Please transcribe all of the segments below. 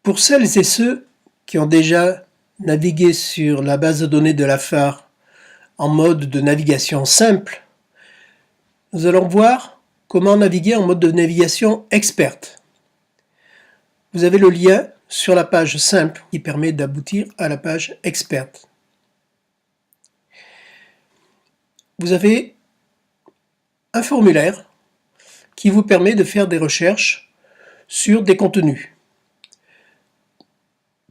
Pour celles et ceux qui ont déjà navigué sur la base de données de la phare en mode de navigation simple, nous allons voir comment naviguer en mode de navigation experte. Vous avez le lien sur la page simple qui permet d'aboutir à la page experte. Vous avez un formulaire qui vous permet de faire des recherches sur des contenus.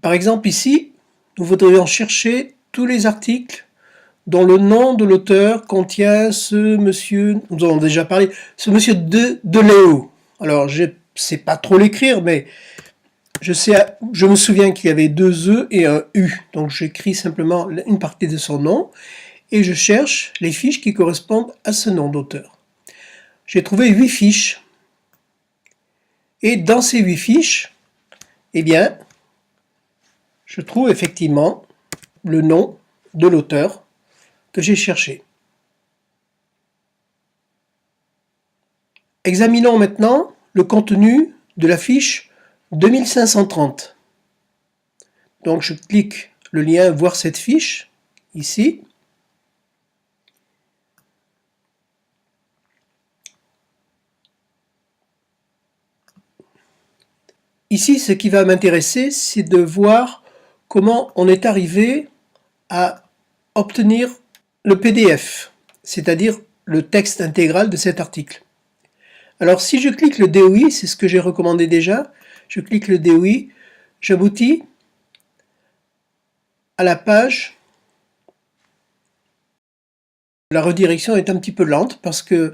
Par exemple ici, nous voudrions chercher tous les articles dont le nom de l'auteur contient ce monsieur, nous en avons déjà parlé, ce monsieur DeLeo. Alors je ne sais pas trop l'écrire, mais je me souviens qu'il y avait 2 E et un U. Donc j'écris simplement une partie de son nom et je cherche les fiches qui correspondent à ce nom d'auteur. J'ai trouvé 8 fiches. Et dans ces 8 fiches, eh bien, je trouve effectivement le nom de l'auteur que j'ai cherché. Examinons maintenant le contenu de la fiche 2530. Donc je clique le lien voir cette fiche ici. Ici, ce qui va m'intéresser, c'est de voir comment on est arrivé à obtenir le PDF, c'est-à-dire le texte intégral de cet article. Alors si je clique le DOI, c'est ce que j'ai recommandé déjà, je clique le DOI, j'aboutis à la page. La redirection est un petit peu lente parce que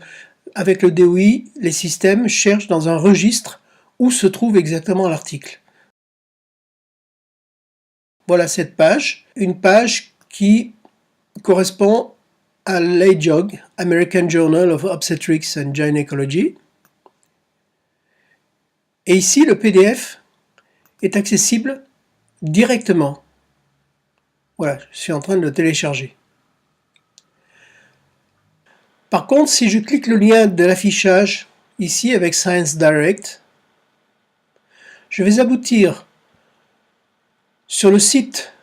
avec le DOI, les systèmes cherchent dans un registre où se trouve exactement l'article. Voilà cette page, une page qui correspond à l'AJOG, American Journal of Obstetrics and Gynecology. Et ici, le PDF est accessible directement. Voilà, je suis en train de le télécharger. Par contre, si je clique le lien de l'affichage, ici avec Science Direct, je vais aboutir sur le site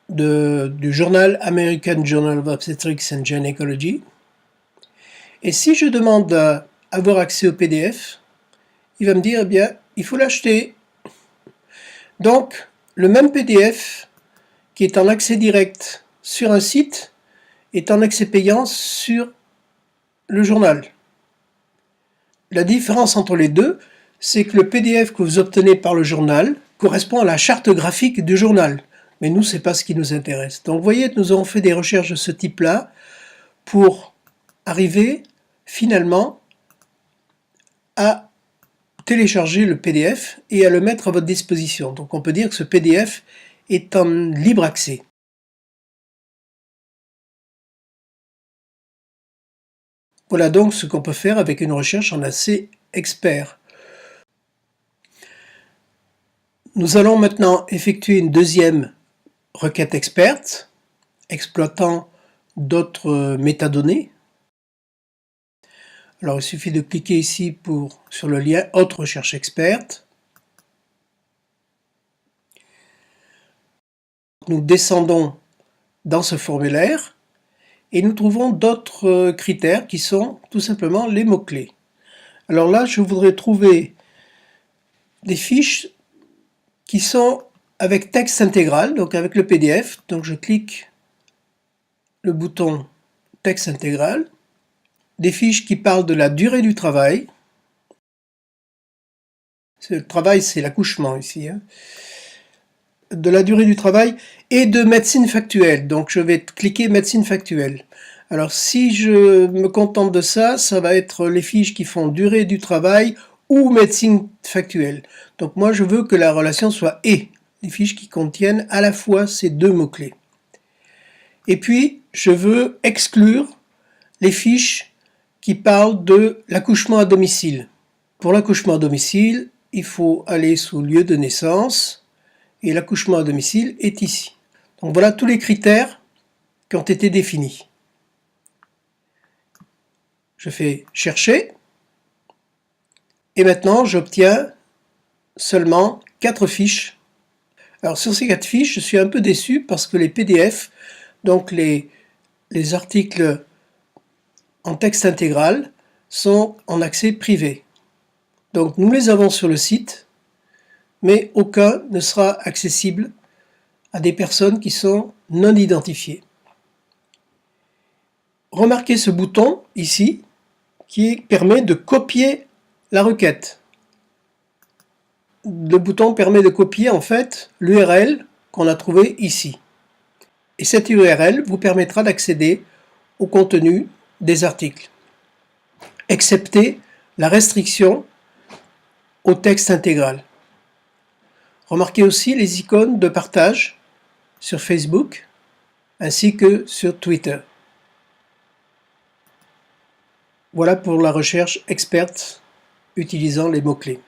du journal American Journal of Obstetrics and Gynecology. Et si je demande à avoir accès au PDF, il va me dire, eh bien, il faut l'acheter. Donc, le même PDF qui est en accès direct sur un site est en accès payant sur le journal. La différence entre les deux, c'est que le PDF que vous obtenez par le journal correspond à la charte graphique du journal. Mais nous, ce n'est pas ce qui nous intéresse. Donc vous voyez, nous avons fait des recherches de ce type-là pour arriver finalement à télécharger le PDF et à le mettre à votre disposition. Donc on peut dire que ce PDF est en libre accès. Voilà donc ce qu'on peut faire avec une recherche en assez expert. Nous allons maintenant effectuer une deuxième requête experte, exploitant d'autres métadonnées. Alors il suffit de cliquer ici sur le lien Autre recherche experte. Nous descendons dans ce formulaire et nous trouvons d'autres critères qui sont tout simplement les mots-clés. Alors là, je voudrais trouver des fiches qui sont avec texte intégral, donc avec le PDF. Donc je clique le bouton texte intégral. Des fiches qui parlent de la durée du travail. Le travail, c'est l'accouchement ici. De la durée du travail et de médecine factuelle. Donc je vais cliquer médecine factuelle. Alors si je me contente de ça, ça va être les fiches qui font durée du travail ou médecine factuelle. Donc moi je veux que la relation soit et, les fiches qui contiennent à la fois ces deux mots-clés. Et puis je veux exclure les fiches qui parlent de l'accouchement à domicile. Pour l'accouchement à domicile, il faut aller sous lieu de naissance et l'accouchement à domicile est ici. Donc voilà tous les critères qui ont été définis. Je fais chercher et maintenant j'obtiens seulement 4 fiches Alors sur ces cas de fiches, je suis un peu déçu parce que les PDF, donc les articles en texte intégral, sont en accès privé. Donc nous les avons sur le site, mais aucun ne sera accessible à des personnes qui sont non identifiées. Remarquez ce bouton ici qui permet de copier la requête. Le bouton permet de copier en fait l'URL qu'on a trouvé ici. Et cette URL vous permettra d'accéder au contenu des articles, excepté la restriction au texte intégral. Remarquez aussi les icônes de partage sur Facebook ainsi que sur Twitter. Voilà pour la recherche experte utilisant les mots-clés.